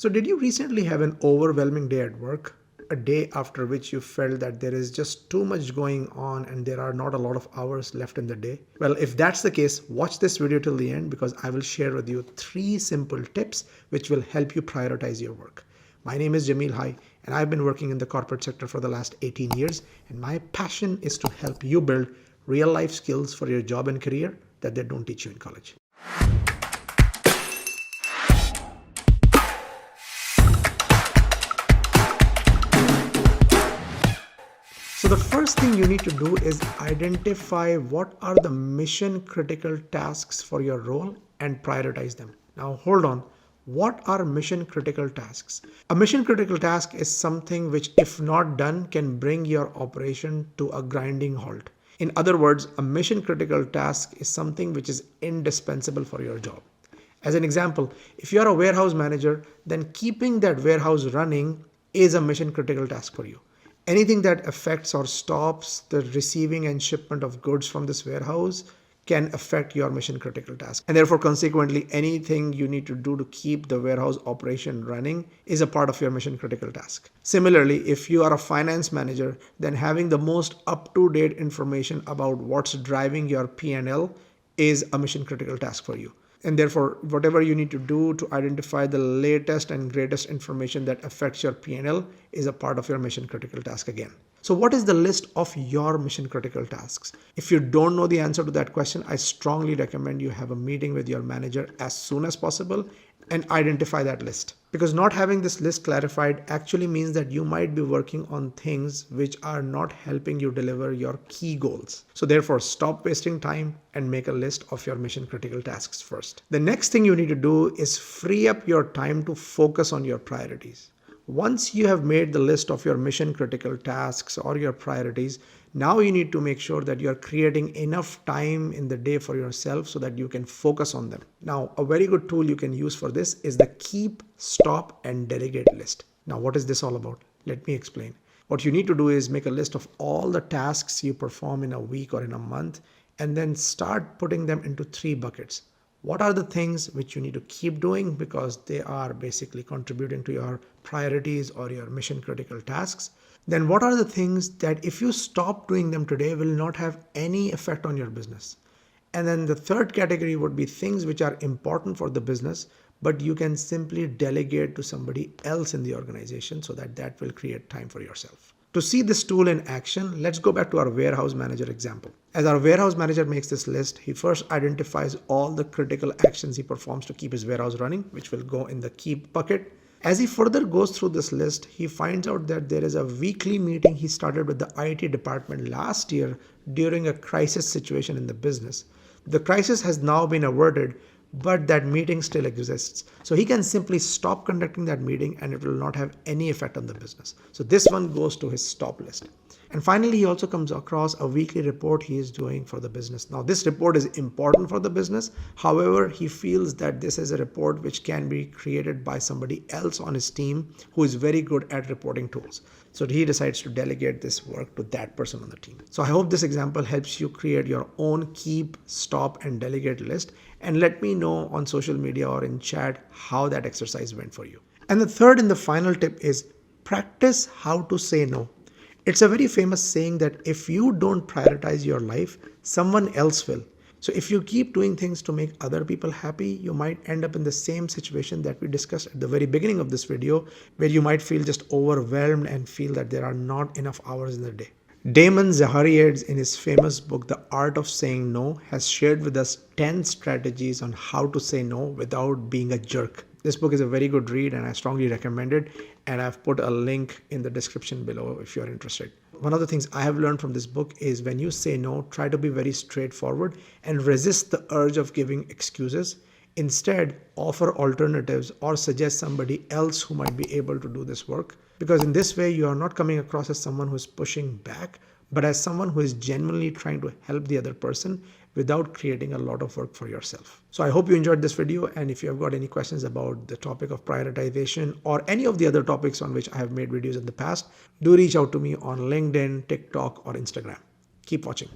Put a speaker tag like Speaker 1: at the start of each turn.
Speaker 1: So did you recently have an overwhelming day at work? A day after which you felt that there is just too much going on and there are not a lot of hours left in the day? Well, if that's the case, watch this video till the end because I will share with you 3 simple tips which will help you prioritize your work. My name is Jameel Hye and I've been working in the corporate sector for the last 18 years, and my passion is to help you build real life skills for your job and career that they don't teach you in college. So the first thing you need to do is identify what are the mission critical tasks for your role and prioritize them. Now hold on. What are mission critical tasks? A mission critical task is something which, if not done, can bring your operation to a grinding halt. In other words, a mission critical task is something which is indispensable for your job. As an example, if you are a warehouse manager, then keeping that warehouse running is a mission critical task for you. Anything that affects or stops the receiving and shipment of goods from this warehouse can affect your mission critical task. And therefore, consequently, anything you need to do to keep the warehouse operation running is a part of your mission critical task. Similarly, if you are a finance manager, then having the most up-to-date information about what's driving your P&L is a mission critical task for you. And therefore, whatever you need to do to identify the latest and greatest information that affects your P&L is a part of your mission critical task again. So what is the list of your mission critical tasks? If you don't know the answer to that question, I strongly recommend you have a meeting with your manager as soon as possible and identify that list. Because not having this list clarified actually means that you might be working on things which are not helping you deliver your key goals. So therefore, stop wasting time and make a list of your mission critical tasks first. The next thing you need to do is free up your time to focus on your priorities. Once you have made the list of your mission critical tasks or your priorities, now you need to make sure that you are creating enough time in the day for yourself so that you can focus on them. Now, a very good tool you can use for this is the keep, stop, and delegate list. Now, what is this all about? Let me explain. What you need to do is make a list of all the tasks you perform in a week or in a month, and then start putting them into 3 buckets. What are the things which you need to keep doing because they are basically contributing to your priorities or your mission critical tasks? Then what are the things that if you stop doing them today will not have any effect on your business? And then the third category would be things which are important for the business, but you can simply delegate to somebody else in the organization so that that will create time for yourself. To see this tool in action, let's go back to our warehouse manager example. As our warehouse manager makes this list, he first identifies all the critical actions he performs to keep his warehouse running, which will go in the keep bucket. As he further goes through this list, he finds out that there is a weekly meeting he started with the IT department last year during a crisis situation in the business. The crisis has now been averted, but that meeting still exists. So he can simply stop conducting that meeting and it will not have any effect on the business. So this one goes to his stop list. And finally, he also comes across a weekly report he is doing for the business. Now, this report is important for the business. However, he feels that this is a report which can be created by somebody else on his team who is very good at reporting tools. So he decides to delegate this work to that person on the team. So I hope this example helps you create your own keep, stop, and delegate list. And let me know on social media or in chat how that exercise went for you. And the third and the final tip is practice how to say no. It's a very famous saying that if you don't prioritize your life, someone else will. So if you keep doing things to make other people happy, you might end up in the same situation that we discussed at the very beginning of this video, where you might feel just overwhelmed and feel that there are not enough hours in the day. Damon Zahariades, in his famous book, The Art of Saying No, has shared with us 10 strategies on how to say no without being a jerk. This book is a very good read and I strongly recommend it. And I've put a link in the description below if you're interested. One of the things I have learned from this book is when you say no, try to be very straightforward and resist the urge of giving excuses. Instead, offer alternatives or suggest somebody else who might be able to do this work. Because in this way, you are not coming across as someone who is pushing back, but as someone who is genuinely trying to help the other person without creating a lot of work for yourself. So I hope you enjoyed this video, and if you have got any questions about the topic of prioritization or any of the other topics on which I have made videos in the past, do reach out to me on LinkedIn, TikTok, or Instagram. Keep watching.